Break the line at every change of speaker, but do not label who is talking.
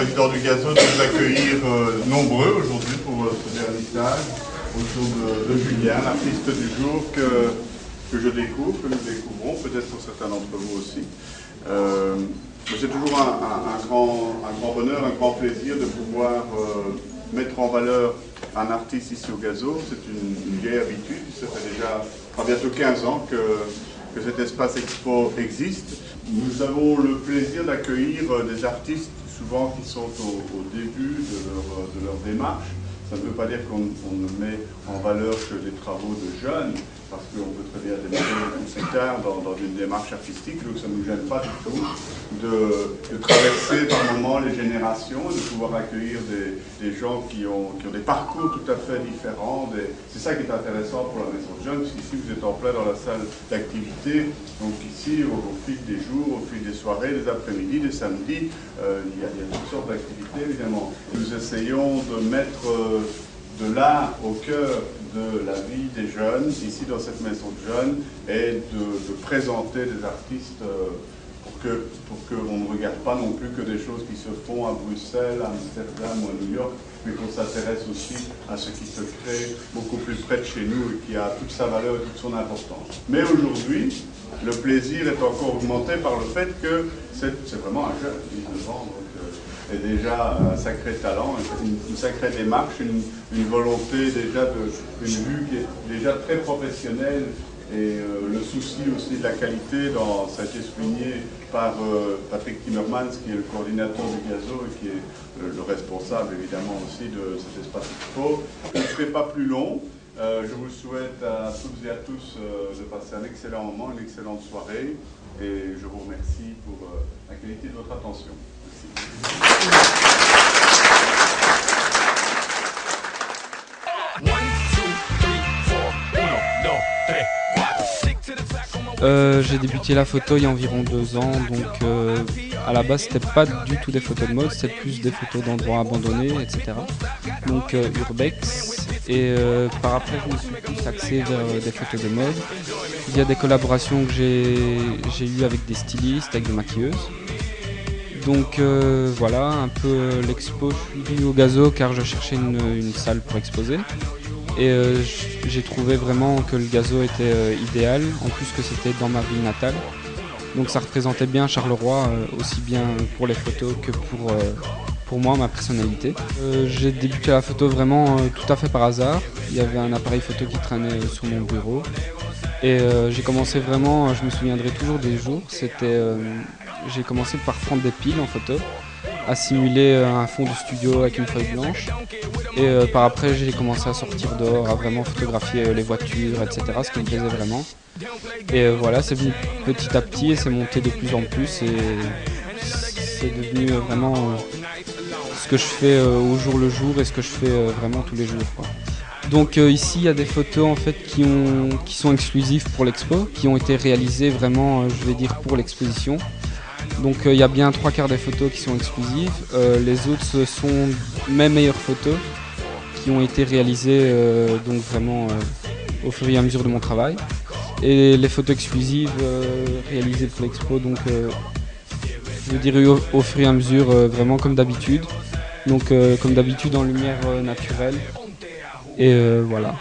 président du Gazo, de nous accueillir nombreux aujourd'hui pour ce vernissage autour de Julien, l'artiste du jour que je découvre, que nous découvrons, peut-être pour certains d'entre vous aussi. C'est toujours un grand bonheur, un grand plaisir de pouvoir mettre en valeur un artiste ici au Gazo. C'est une vieille habitude, ça fait déjà bientôt 15 ans que cet espace expo existe. Nous avons le plaisir d'accueillir des artistes souvent qui sont au début de leur démarche. Ça ne veut pas dire qu'on ne met en valeur que des travaux de jeunes, parce qu'on peut très bien démarrer plus tard dans une démarche artistique, donc ça ne nous gêne pas du tout de traverser par moments les générations, de pouvoir accueillir des gens qui ont des parcours tout à fait différents. C'est ça qui est intéressant pour la Maison de Jeunes, parce qu'ici vous êtes en plein dans la salle d'activité, donc ici au fil des jours, au fil des soirées, des après-midi, des samedis, il y a toutes sortes d'activités évidemment. Nous essayons de mettre de l'art au cœur de la vie des jeunes, ici dans cette maison de jeunes, et de présenter des artistes pour qu'on ne regarde pas non plus que des choses qui se font à Bruxelles, à Amsterdam ou à New York, mais qu'on s'intéresse aussi à ce qui se crée beaucoup plus près de chez nous et qui a toute sa valeur et toute son importance. Mais aujourd'hui, le plaisir est encore augmenté par le fait que c'est vraiment un jeune, 19 ans, et déjà un sacré talent, une sacrée démarche, une volonté déjà une vue qui est déjà très professionnelle et le souci aussi de la qualité, ça a été souligné par Patrick Timmermans qui est le coordinateur du Gazo et qui est le responsable évidemment aussi de cet espace expo. Je ne serai pas plus long, je vous souhaite à toutes et à tous de passer un excellent moment, une excellente soirée et je vous remercie pour la qualité de votre attention.
J'ai débuté la photo il y a environ 2 ans, donc à la base c'était pas du tout des photos de mode, c'était plus des photos d'endroits abandonnés, etc. Donc urbex, et par après je me suis plus axé vers des photos de mode. Il y a des collaborations que j'ai eues avec des stylistes, avec des maquilleuses. Donc voilà, un peu l'expo, je suis venu au Gazo car je cherchais une salle pour exposer. Et j'ai trouvé vraiment que le Gazo était idéal, en plus que c'était dans ma ville natale. Donc ça représentait bien Charleroi, aussi bien pour les photos que pour moi, ma personnalité. J'ai débuté la photo vraiment tout à fait par hasard. Il y avait un appareil photo qui traînait sur mon bureau. Et j'ai commencé vraiment, je me souviendrai toujours des jours, j'ai commencé par prendre des piles en photo, à simuler un fond de studio avec une feuille blanche. Et par après, j'ai commencé à sortir dehors, à vraiment photographier les voitures, etc., ce qui me plaisait vraiment. Et voilà, c'est venu petit à petit et c'est monté de plus en plus. Et c'est devenu vraiment ce que je fais au jour le jour et ce que je fais vraiment tous les jours, quoi. Donc ici, il y a des photos en fait qui sont exclusives pour l'expo, qui ont été réalisées vraiment, je vais dire, pour l'exposition. Donc il y a bien 3/4 des photos qui sont exclusives. Les autres, ce sont mes meilleures photos qui ont été réalisées donc vraiment au fur et à mesure de mon travail. Et les photos exclusives réalisées pour l'expo, donc je dirais au fur et à mesure, vraiment comme d'habitude. Donc comme d'habitude en lumière naturelle. Et voilà.